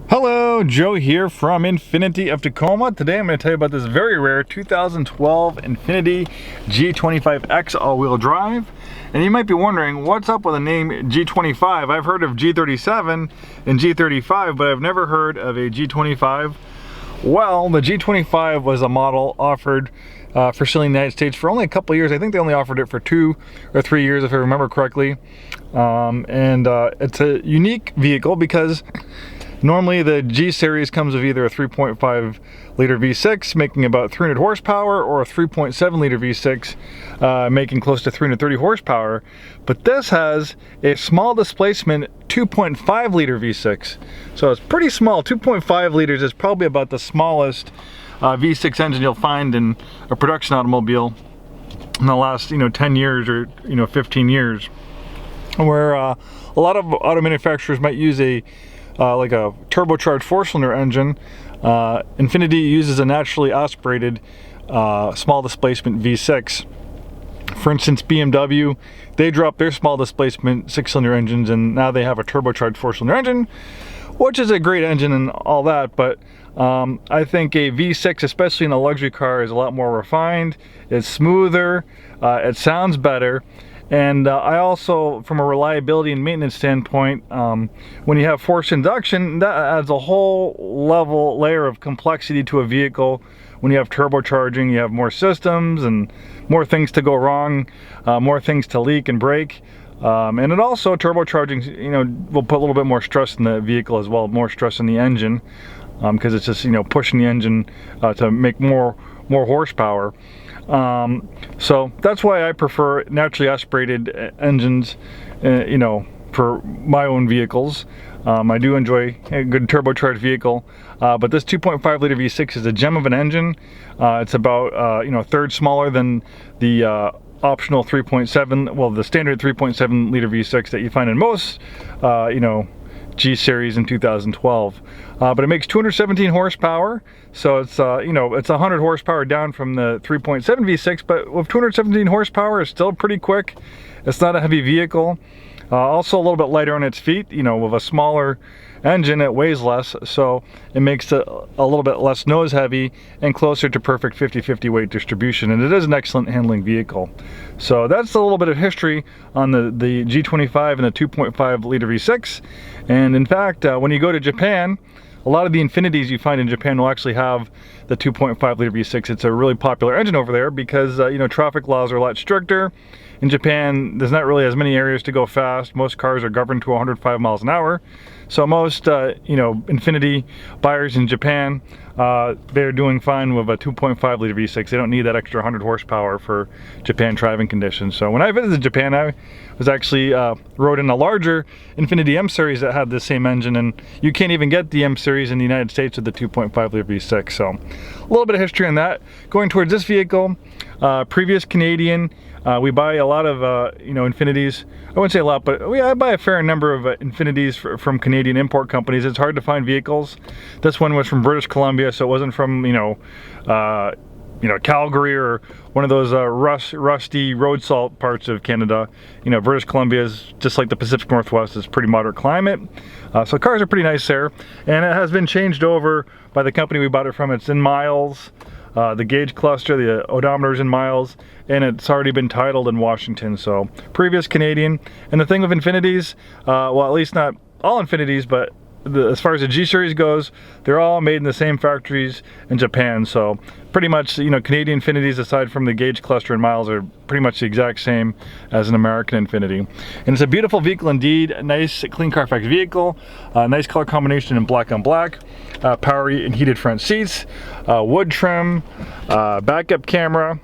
Hello, Joe here from Infiniti of Tacoma. Today I'm going to tell you about this very rare 2012 Infiniti G25X all-wheel drive. And you might be wondering, what's up with the name G25? I've heard of G37 and G35, but I've never heard of a G25. Well, the G25 was a model offered for sale in the United States for only a couple years. I think they only offered it for 2 or 3 years, if I remember correctly. It's a unique vehicle because normally the G series comes with either a 3.5 liter V6 making about 300 horsepower or a 3.7 liter V6 making close to 330 horsepower. But this has a small displacement 2.5 liter V6. So it's pretty small. 2.5 liters is probably about the smallest V6 engine you'll find in a production automobile in the last 10 years or 15 years. Where a lot of auto manufacturers might use like a turbocharged 4-cylinder engine. Infiniti uses a naturally aspirated small displacement V6. For instance, BMW, they dropped their small displacement 6-cylinder engines and now they have a turbocharged 4-cylinder engine, which is a great engine and all that, but I think a V6, especially in a luxury car, is a lot more refined, it's smoother, it sounds better. And I also, from a reliability and maintenance standpoint, when you have forced induction, that adds a whole layer of complexity to a vehicle. When you have turbocharging, you have more systems and more things to go wrong, more things to leak and break. And it also, turbocharging, will put a little bit more stress in the vehicle as well, more stress in the engine, because it's just, pushing the engine to make more horsepower. So that's why I prefer naturally aspirated engines, for my own vehicles. I do enjoy a good turbocharged vehicle, but this 2.5 liter V6 is a gem of an engine. It's about a third smaller than the optional 3.7, well, the standard 3.7 liter V6 that you find in most G series in 2012, but it makes 217 horsepower, so it's it's 100 horsepower down from the 3.7 V6, but with 217 horsepower it's still pretty quick. It's not a heavy vehicle, also a little bit lighter on its feet. With a smaller engine it weighs less, so it makes it a little bit less nose heavy and closer to perfect 50-50 weight distribution, and it is an excellent handling vehicle. So that's a little bit of history on the G25 and the 2.5 liter V6. And in fact, when you go to Japan, a lot of the Infinitis you find in Japan will actually have the 2.5 liter V6. It's a really popular engine over there because traffic laws are a lot stricter. In Japan, there's not really as many areas to go fast. Most cars are governed to 105 miles an hour. So most, Infiniti buyers in Japan, they're doing fine with a 2.5 liter V6. They don't need that extra 100 horsepower for Japan driving conditions. So when I visited Japan, I was actually rode in a larger Infiniti M series that had the same engine, and you can't even get the M series in the United States with the 2.5 liter V6. So a little bit of history on that. Going towards this vehicle, previous Canadian. We buy a lot of, Infinitis. I wouldn't say a lot, but I buy a fair number of Infinitis from Canadian import companies. It's hard to find vehicles. This one was from British Columbia, so it wasn't from, Calgary or one of those rusty road salt parts of Canada. British Columbia is just like the Pacific Northwest. It's pretty moderate climate. So cars are pretty nice there. And it has been changed over by the company we bought it from. It's in miles. The gauge cluster, the odometer's in miles, and it's already been titled in Washington. So previous Canadian. And the thing with Infinitis, well, at least not all Infinitis, but as far as the G series goes, they're all made in the same factories in Japan. So pretty much, Canadian Infinitis, aside from the gauge cluster and miles, are pretty much the exact same as an American Infiniti. And it's a beautiful vehicle indeed. A nice, clean Carfax vehicle. Nice color combination in black on black. Power and heated front seats. Wood trim. Backup camera.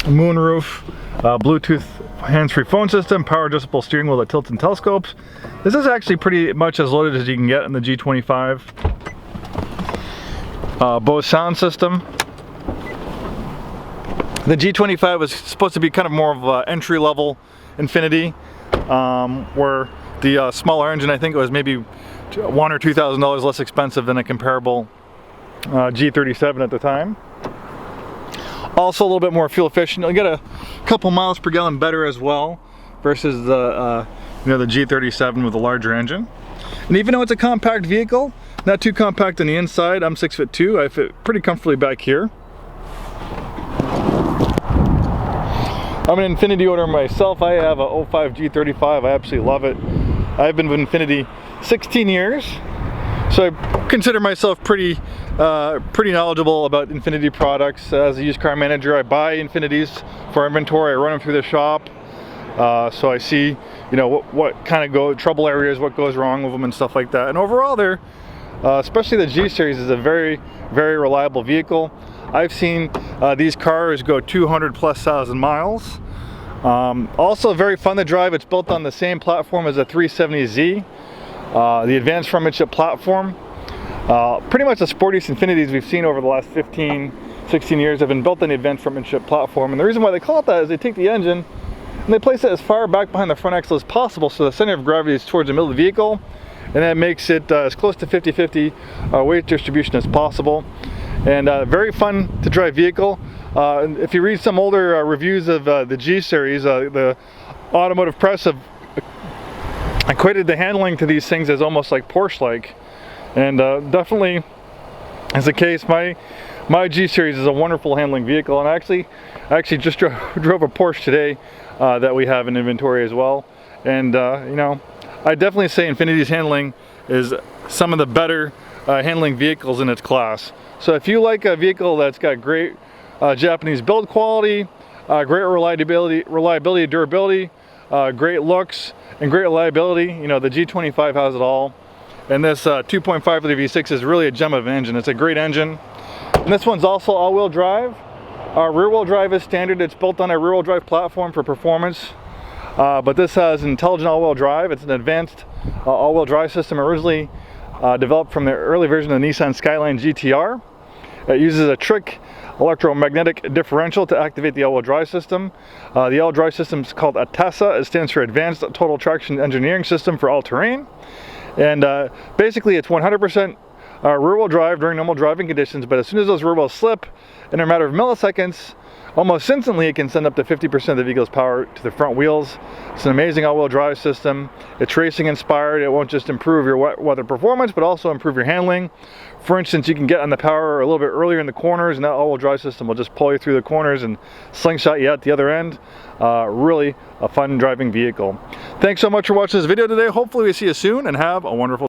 Moonroof. Bluetooth hands-free phone system. Power adjustable steering wheel that tilts and telescopes. This is actually pretty much as loaded as you can get in the G25. Bose sound system. The G25 was supposed to be kind of more of an entry-level Infiniti, where the smaller engine, I think it was maybe $1,000 or $2,000 less expensive than a comparable G37 at the time. Also a little bit more fuel efficient. You'll get a couple miles per gallon better as well versus the the G37 with a larger engine. And even though it's a compact vehicle, Not too compact on the inside. I'm 6'2". I fit pretty comfortably back here. I'm an Infiniti owner myself. I have a 05 G25. I absolutely love it. I've been with Infiniti 16 years, so I consider myself pretty knowledgeable about Infiniti products. As a used car manager, I buy Infinitis for inventory. I run them through the shop, so I see, you know, what kind of trouble areas, what goes wrong with them, and stuff like that. And overall, they're especially the G series is a very reliable vehicle. I've seen these cars go 200,000+ miles. Also very fun to drive. It's built on the same platform as a 370Z, the advanced front midship platform. Pretty much the sportiest Infinitis we've seen over the last 15-16 years have been built on the advanced front midship platform. And the reason why they call it that is they take the engine and they place it as far back behind the front axle as possible, so the center of gravity is towards the middle of the vehicle, and that makes it as close to 50-50 weight distribution as possible. And very fun to drive vehicle. If you read some older reviews of the G series, the automotive press have equated the handling to these things as almost like Porsche-like, and definitely is the case. My G series is a wonderful handling vehicle, and I actually just drove a Porsche today that we have in inventory as well. And you know, I definitely say Infiniti's handling is some of the better handling vehicles in its class. So if you like a vehicle that's got great Japanese build quality, great reliability, durability, great looks, and great reliability, you know, the G25 has it all. And this 2.5 liter V6 is really a gem of an engine. It's a great engine. And this one's also all-wheel drive. Rear-wheel drive is standard. It's built on a rear-wheel drive platform for performance. But this has intelligent all-wheel drive. It's an advanced all-wheel drive system, originally developed from the early version of the Nissan Skyline GTR. It uses a trick electromagnetic differential to activate the all-wheel drive system. The all-wheel drive system is called ATESA. It stands for Advanced Total Traction Engineering System for All Terrain. And basically it's 100% rear-wheel drive during normal driving conditions, but as soon as those rear wheels slip, in a matter of milliseconds, almost instantly it can send up to 50% of the vehicle's power to the front wheels. It's an amazing all-wheel drive system. It's racing inspired. It won't just improve your weather performance, but also improve your handling. For instance, you can get on the power a little bit earlier in the corners, and that all-wheel drive system will just pull you through the corners and slingshot you out the other end. Really a fun driving vehicle. Thanks so much for watching this video today. Hopefully we see you soon, and have a wonderful day.